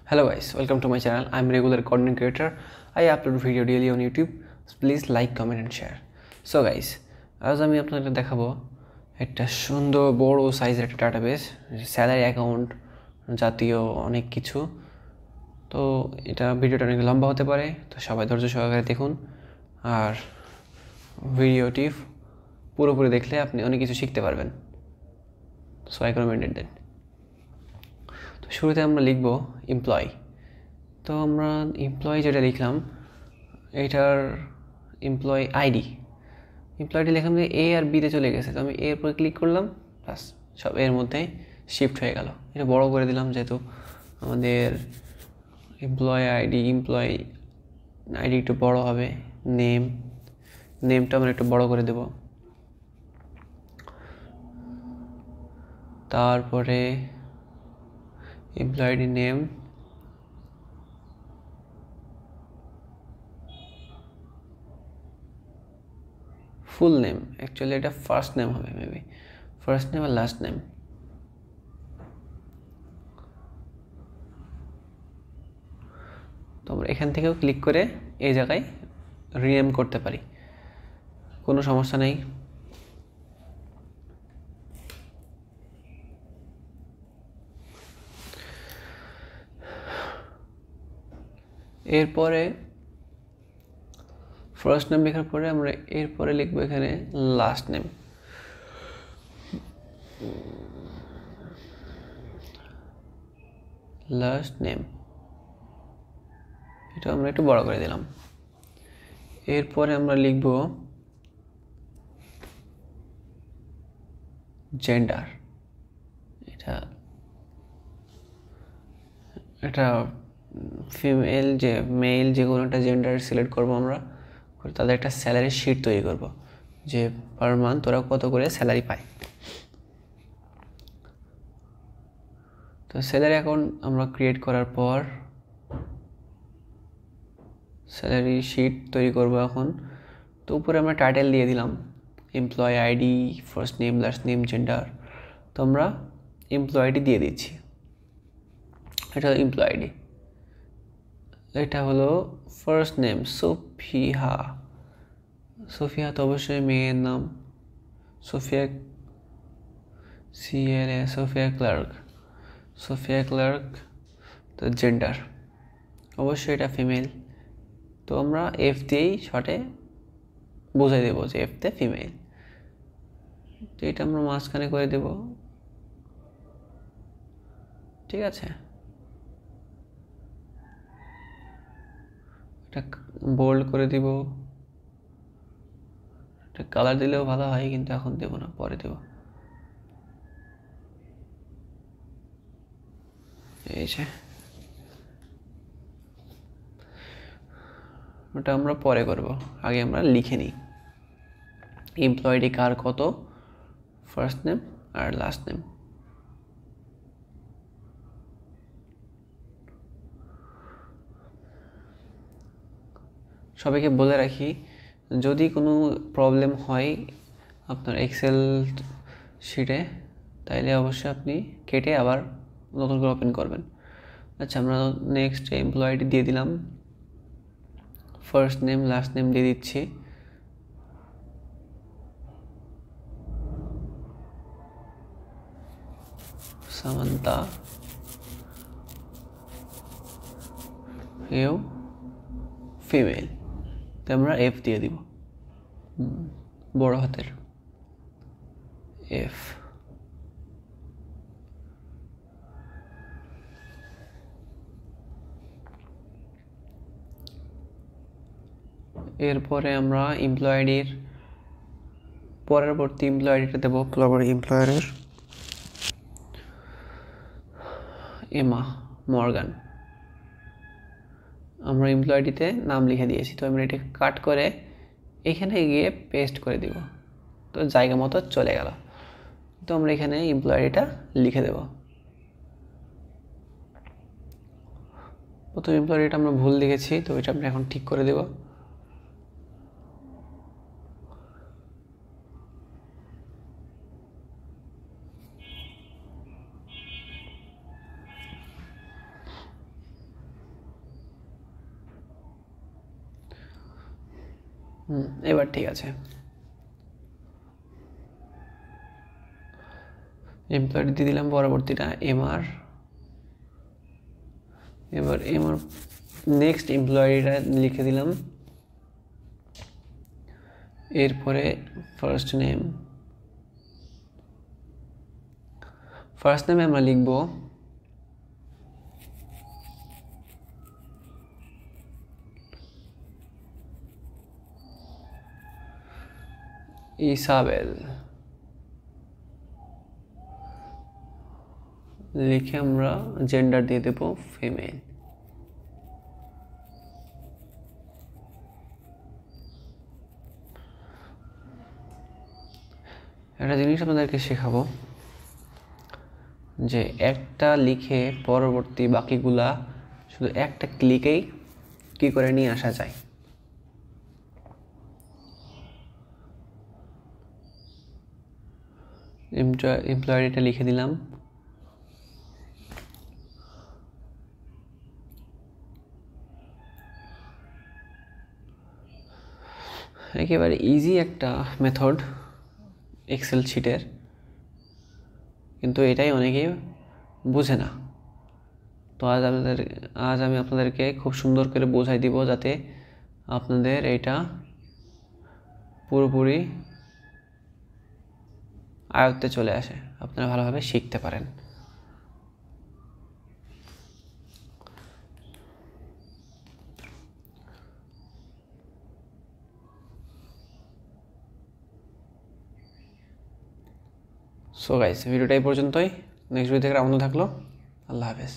Hello guys, welcome to my channel. I'm regular content creator. I upload video daily on YouTube. So please like, comment and share. So guys, আজ আমি আপনাদের দেখাবো একটা সুন্দর বড় সাইজের একটা ডাটাবেস, স্যালারি অ্যাকাউন্ট জাতীয় অনেক কিছু। তো এটা ভিডিওটা অনেক লম্বা হতে পারে, তো সবাই ধৈর্য সহকারে দেখুন আর ভিডিওটি পুরোপুরি দেখলে আপনি অনেক কিছু শিখতে পারবেন। So I recommended that. তো শুরুতে আমরা লিখব এমপ্লয়ি। তো আমরা এমপ্লয়ি যেটা লিখলাম এইটার এমপ্লয়ি আইডি লিখলাম যে এ আর বিতে চলে গেছে, তো আমি এর উপরে ক্লিক করলাম, বাস সব এর মধ্যে শিফট হয়ে গেল। এটা বড় করে দিলাম যেহেতু আমাদের এমপ্লয়ি আইডি একটু বড় হবে। নেমটা আমরা একটু বড় করে দেব। তারপরে employee ID name, full name, actually এটা ফার্স্ট নেম হবে, মেবি ফার্স্ট নেম আর লাস্ট নেম। তো আমরা এখান থেকেও ক্লিক করে এই জায়গায় রিনেম করতে পারি, কোনো সমস্যা নেই। এরপরে ফার্স্ট নেম লেখার পরে আমরা এরপরে লিখবো এখানে লাস্ট নেম। এটা আমরা একটু বড় করে দিলাম। এরপরে আমরা লিখব জেন্ডার। এটা ফিমেল যে মেল যে কোনো একটা জেন্ডার সিলেক্ট করবো আমরা, তাদের একটা স্যালারি শিট তৈরি করব যে পার মান্থ ওরা কত করে স্যালারি পায়। তো স্যালারি অ্যাকাউন্ট আমরা ক্রিয়েট করার পর স্যালারি শিট তৈরি করব এখন। তো উপরে আমরা টাইটেল দিয়ে দিলাম employee ID, first name, last name, gender. তো আমরা এমপ্লয়ি আইডি দিয়ে দিচ্ছি। এটা এমপ্লয়ি আইডি, এটা হলো ফার্স্ট নেম সোফিয়া, তো অবশ্যই মেয়ের নাম, সোফিয়া ক্লার্ক। তো জেন্ডার অবশ্যই এটা ফিমেল, তো আমরা এফ দিয়েই শর্টে বোঝাই দেবো যে এফতে ফিমেল। তো এটা আমরা মাঝখানে করে দেব, ঠিক আছে। এটা বোল্ড করে দিব, এটা কালার দিলেও ভালো হয় কিন্তু এখন দেব না, পরে দেব। এই যে ওটা আমরা পরে করব, আগে আমরা লিখে নিই এমপ্লয়ি কার কত, ফার্স্ট নেম আর লাস্ট নেম। সবাইকে বলে রাখি, যদি কোনো প্রবলেম হয় আপনার এক্সেল শিটে, তাইলে অবশ্যই আপনি কেটে আবার নতুন করে ওপেন করবেন। আচ্ছা, আমরা নেক্সট এমপ্লয়িটি দিয়ে দিলাম, ফার্স্ট নেম, লাস্ট নেম দিয়ে দিচ্ছি। সামান্তা, এও ফিমেল, তো আমরা এফ দিয়ে দিব, বড় হাতের এফ। এরপরে আমরা এমপ্লয়ি আইডির পরবর্তী এমপ্লয়ি আইডিটা দেবো এমপ্লয়ারের এমা মর্গান। আমরা এমপ্লয়ি আইডিতে নাম লিখে দিয়েছি, তো আমরা এটা কাট করে এখানে গিয়ে পেস্ট করে দিব, তো জায়গা মতো চলে গেল। তো আমরা এখানে এমপ্লয়ি আইডিটা লিখে দেব। প্রথম এমপ্লয়ি আইডিটা আমরা ভুল লিখেছি, তো এটা আমরা এখন ঠিক করে দেব। এবার ঠিক আছে। এমপ্লয়েড দিয়ে দিলাম, পরবর্তীটা এমআর। এবার এমআর নেক্সট এমপ্লয়িটা লিখে দিলাম, এরপরে ফার্স্ট নেমে আমরা লিখব ইসাবেল, লিখে আমরা জেন্ডার দিয়ে দেব ফিমেল। একটা জিনিস আপনাদেরকে শেখাবো যে একটা লিখে পরবর্তী বাকিগুলা শুধু একটা ক্লিকেই কি করে নিয়ে আসা যায়। এমপ্লয়িটা লিখে দিলাম, একেবারে ইজি একটা মেথড এক্সেল শিটের, কিন্তু এটাই অনেকেই বোঝে না। তো আজ আমি আপনাদেরকে খুব সুন্দর করে বোঝাই দিব যাতে আপনাদের এটা পুরোপুরি আয়ত্তে চলে আসে, আপনারা ভালোভাবে শিখতে পারেন। সো গাইস, ভিডিওটা এই পর্যন্তই। নেক্সট ভিডিও থেকে থাকলো। আল্লাহ হাফেজ।